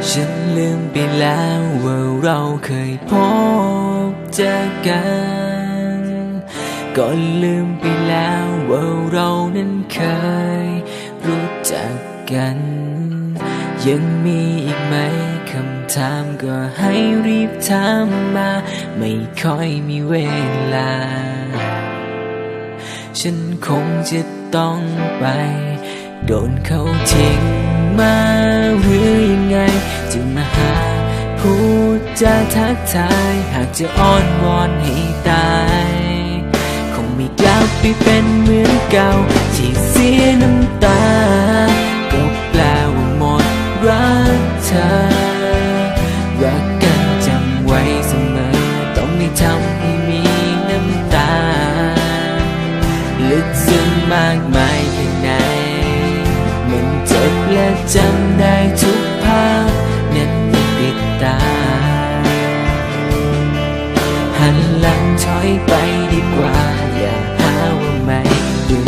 ฉันลืมไปแล้วว่าเราเคยพบเจอกันก็ลืมไปแล้วว่าเรานั้นเคยรู้จักกันยังมีอีกไหมคำถามก็ให้รีบถามมาไม่ค่อยมีเวลาฉันคงจะต้องไปโดนเขาทิ้งมาหรือยังไงจึงมาหาพูดจาทักทายหากจะอ้อนวอนให้ตายคงไม่กลับไปเป็นเหมือนเก่าที่เสียน้ำตาก็แปลว่าหมดรักเธอรักกันจำไว้เสมอต้องไม่ทำให้มีน้ำตาลึกซึ้งมากมายแค่ไหนมันเจ็บและจำได้ทุกภาพนั้นติดตาหันหลังถอยไปดีกว่าอย่าหาว่าไม่ดู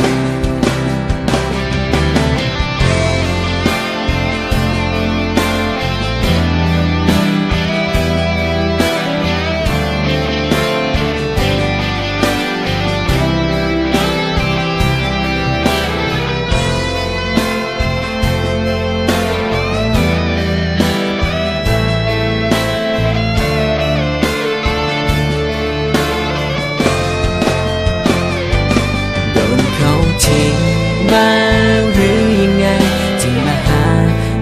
ทิ้งมาหรือยังไงจึงมาหา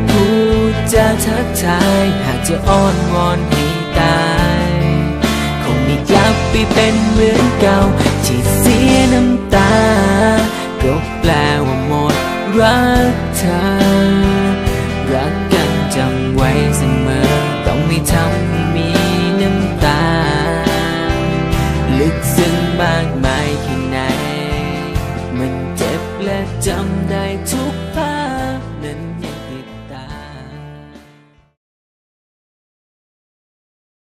พูดจาทักทายหากจะอ้อนวอนให้ตายคงไม่กลับไปเป็นเหมือนเก่าที่เสียน้ำตาก็แปลว่าหมดรักเธอรักกันจำไว้เสมอต้องไม่ทำให้มีน้ำตาลึกซึ้งมากมายแค่ไหนมันเจ็บและจำได้ทุกภาพ